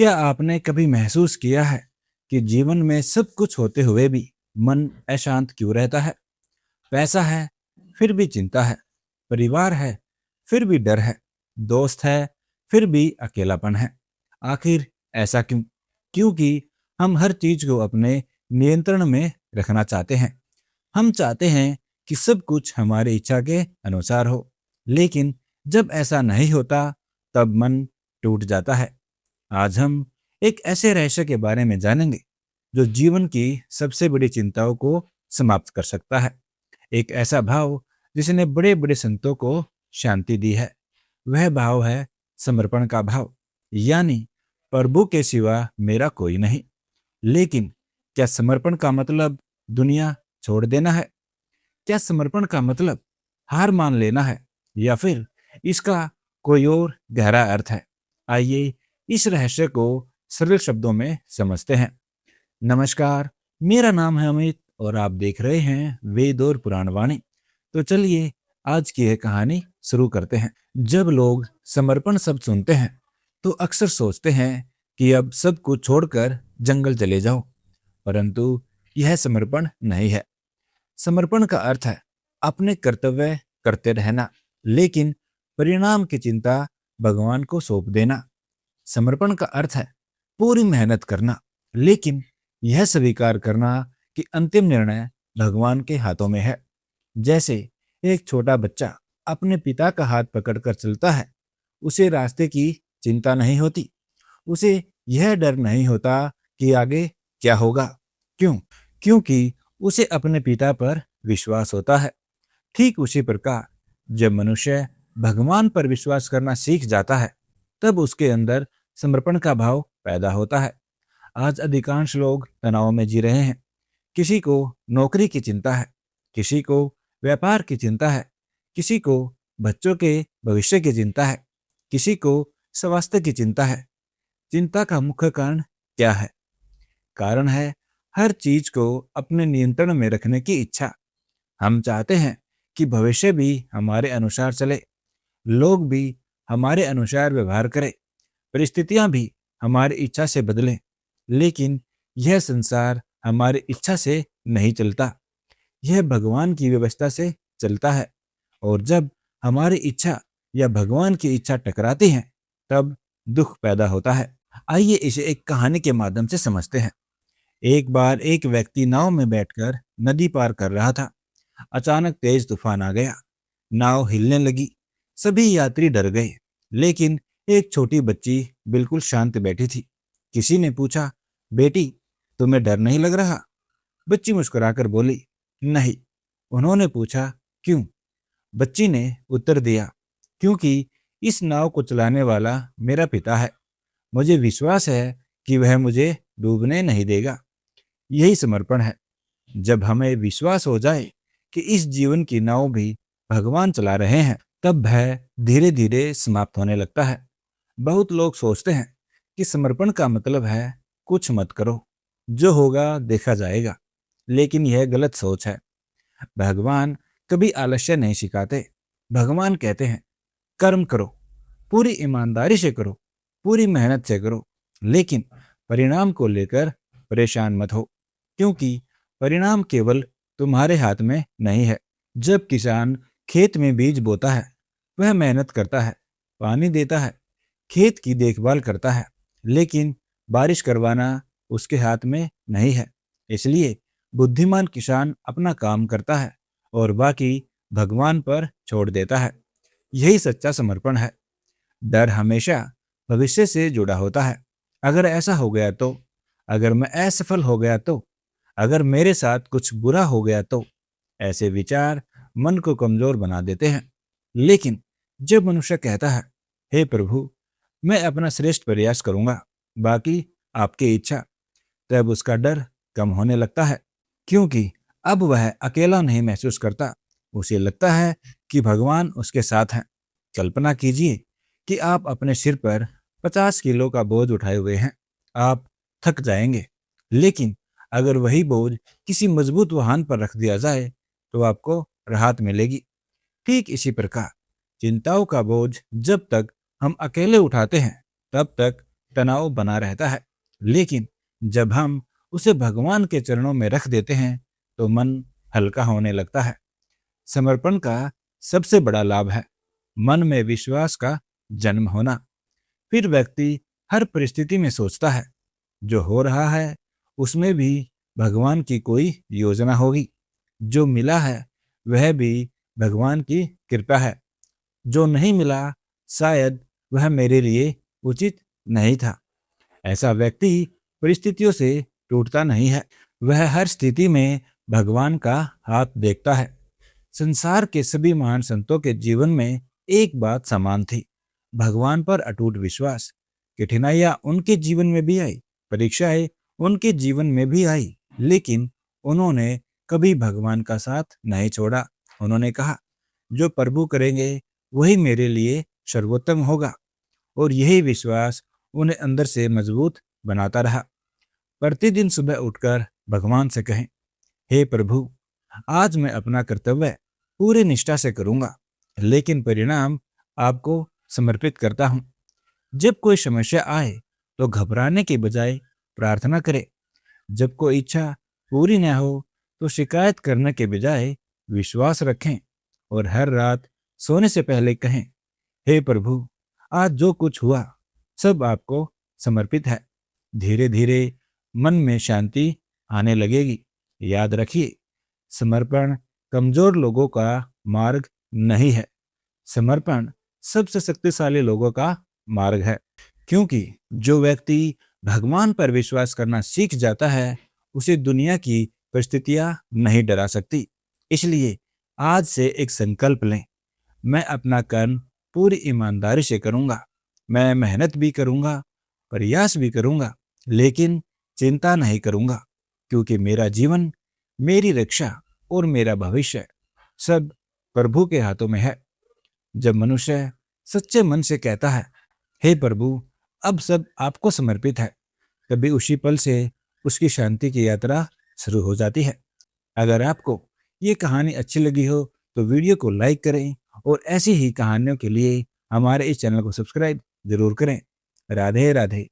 क्या आपने कभी महसूस किया है कि जीवन में सब कुछ होते हुए भी मन अशांत क्यों रहता है? पैसा है, फिर भी चिंता है। परिवार है, फिर भी डर है। दोस्त है, फिर भी अकेलापन है। आखिर ऐसा क्यों? क्योंकि हम हर चीज को अपने नियंत्रण में रखना चाहते हैं। हम चाहते हैं कि सब कुछ हमारी इच्छा के अनुसार हो, लेकिन जब ऐसा नहीं होता, तब मन टूट जाता है। आज हम एक ऐसे रहस्य के बारे में जानेंगे जो जीवन की सबसे बड़ी चिंताओं को समाप्त कर सकता है। एक ऐसा भाव जिसने बड़े बड़े संतों को शांति दी है। वह भाव है समर्पण का भाव, यानी प्रभु के सिवा मेरा कोई नहीं। लेकिन क्या समर्पण का मतलब दुनिया छोड़ देना है? क्या समर्पण का मतलब हार मान लेना है, या फिर इसका कोई और गहरा अर्थ है? आइए इस रहस्य को सरल शब्दों में समझते हैं। नमस्कार, मेरा नाम है अमित और आप देख रहे हैं वेद और पुराण वाणी। तो चलिए आज की यह कहानी शुरू करते हैं। जब लोग समर्पण शब्द सुनते हैं तो अक्सर सोचते हैं कि अब सब कुछ छोड़कर जंगल चले जाओ, परंतु यह समर्पण नहीं है। समर्पण का अर्थ है अपने कर्तव्य करते रहना, लेकिन परिणाम की चिंता भगवान को सौंप देना। समर्पण का अर्थ है पूरी मेहनत करना, लेकिन यह स्वीकार करना कि अंतिम निर्णय भगवान के हाथों में है। जैसे एक छोटा बच्चा अपने पिता का हाथ पकड़कर चलता है, उसे रास्ते की चिंता नहीं होती। उसे यह डर नहीं होता कि आगे क्या होगा। क्यों? क्योंकि उसे अपने पिता पर विश्वास होता है। ठीक उसी प्रकार जब मनुष्य भगवान पर विश्वास करना सीख जाता है, तब उसके अंदर समर्पण का भाव पैदा होता है। आज अधिकांश लोग तनाव में जी रहे हैं। किसी को नौकरी की चिंता है, किसी को व्यापार की चिंता है, किसी को बच्चों के भविष्य की चिंता है, किसी को स्वास्थ्य की चिंता है। चिंता का मुख्य कारण क्या है? कारण है हर चीज को अपने नियंत्रण में रखने की इच्छा। हम चाहते हैं कि भविष्य भी हमारे अनुसार चले, लोग भी हमारे अनुसार व्यवहार करें, परिस्थितियां भी हमारी इच्छा से बदलें। लेकिन यह संसार हमारी इच्छा से नहीं चलता, यह भगवान की व्यवस्था से चलता है। और जब हमारी इच्छा या भगवान की इच्छा टकराती हैं, तब दुख पैदा होता है। आइए इसे एक कहानी के माध्यम से समझते हैं। एक बार एक व्यक्ति नाव में बैठकर नदी पार कर रहा था। अचानक तेज तूफान आ गया। नाव हिलने लगी। सभी यात्री डर गए, लेकिन एक छोटी बच्ची बिल्कुल शांत बैठी थी। किसी ने पूछा, बेटी, तुम्हें डर नहीं लग रहा? बच्ची मुस्कुराकर बोली, नहीं। उन्होंने पूछा, क्यों? बच्ची ने उत्तर दिया, क्योंकि इस नाव को चलाने वाला मेरा पिता है। मुझे विश्वास है कि वह मुझे डूबने नहीं देगा। यही समर्पण है। जब हमें विश्वास हो जाए कि इस जीवन की नाव भी भगवान चला रहे हैं, तब भय धीरे धीरे समाप्त होने लगता है। बहुत लोग सोचते हैं कि समर्पण का मतलब है कुछ मत करो, जो होगा देखा जाएगा। लेकिन यह गलत सोच है। भगवान कभी आलस्य नहीं सिखाते। भगवान कहते हैं, कर्म करो, पूरी ईमानदारी से करो, पूरी मेहनत से करो, लेकिन परिणाम को लेकर परेशान मत हो, क्योंकि परिणाम केवल तुम्हारे हाथ में नहीं है। जब किसान खेत में बीज बोता है, वह मेहनत करता है, पानी देता है, खेत की देखभाल करता है, लेकिन बारिश करवाना उसके हाथ में नहीं है। इसलिए बुद्धिमान किसान अपना काम करता है और बाकी भगवान पर छोड़ देता है। यही सच्चा समर्पण है। डर हमेशा भविष्य से जुड़ा होता है। अगर ऐसा हो गया तो, अगर मैं असफल हो गया तो, अगर मेरे साथ कुछ बुरा हो गया तो, ऐसे विचार मन को कमजोर बना देते हैं। लेकिन जब मनुष्य कहता है, हे प्रभु, मैं अपना श्रेष्ठ प्रयास करूंगा, बाकी आपकी इच्छा, तब उसका डर कम होने लगता है। क्योंकि अब वह अकेला नहीं महसूस करता। उसे लगता है कि भगवान उसके साथ हैं। कल्पना कीजिए कि आप अपने सिर पर 50 किलो का बोझ उठाए हुए हैं। आप थक जाएंगे, लेकिन अगर वही बोझ किसी मजबूत वाहन पर रख दिया जाए तो आपको राहत मिलेगी। ठीक इसी प्रकार चिंताओं का बोझ जब तक हम अकेले उठाते हैं, तब तक तनाव बना रहता है। लेकिन जब हम उसे भगवान के चरणों में रख देते हैं तो मन हल्का होने लगता है। समर्पण का सबसे बड़ा लाभ है मन में विश्वास का जन्म होना। फिर व्यक्ति हर परिस्थिति में सोचता है जो हो रहा है उसमें भी भगवान की कोई योजना होगी। जो मिला है वह भी भगवान की कृपा है। जो नहीं मिला शायद वह मेरे लिए उचित नहीं था। ऐसा व्यक्ति परिस्थितियों से टूटता नहीं है। वह हर स्थिति में भगवान का हाथ देखता है। संसार के सभी महान संतों के जीवन में एक बात समान थी, भगवान पर अटूट विश्वास। कठिनाइयां उनके जीवन में भी आई, परीक्षाएं उनके जीवन में भी आई, लेकिन उन्होंने कभी भगवान का साथ नहीं छोड़ा। उन्होंने कहा, जो प्रभु करेंगे वही मेरे लिए सर्वोत्तम होगा। और यही विश्वास उन्हें अंदर से मजबूत बनाता रहा। प्रतिदिन सुबह उठकर भगवान से कहें, हे प्रभु, आज मैं अपना कर्तव्य पूरी निष्ठा से करूंगा, लेकिन परिणाम आपको समर्पित करता हूं। जब कोई समस्या आए तो घबराने के बजाय प्रार्थना करें। जब कोई इच्छा पूरी न हो तो शिकायत करने के बजाय विश्वास रखें। और हर रात सोने से पहले कहें, हे प्रभु, आज जो कुछ हुआ सब आपको समर्पित है। धीरे धीरे मन में शांति आने लगेगी। याद रखिए, समर्पण कमजोर लोगों का मार्ग नहीं है, समर्पण सबसे शक्तिशाली लोगों का मार्ग है। क्योंकि जो व्यक्ति भगवान पर विश्वास करना सीख जाता है उसे दुनिया की परिस्थितियां नहीं डरा सकती। इसलिए आज से एक संकल्प लें, मैं अपना कर्म पूरी ईमानदारी से करूंगा। मैं मेहनत भी करूंगा, प्रयास भी करूंगा, लेकिन चिंता नहीं करूंगा, क्योंकि मेरा जीवन, मेरी रक्षा और मेरा भविष्य सब प्रभु के हाथों में है। जब मनुष्य सच्चे मन से कहता है, हे प्रभु, अब सब आपको समर्पित है, तभी उसी पल से उसकी शांति की यात्रा शुरू हो जाती है। अगर आपको ये कहानी अच्छी लगी हो तो वीडियो को लाइक करें और ऐसी ही कहानियों के लिए हमारे इस चैनल को सब्सक्राइब जरूर करें। राधे राधे।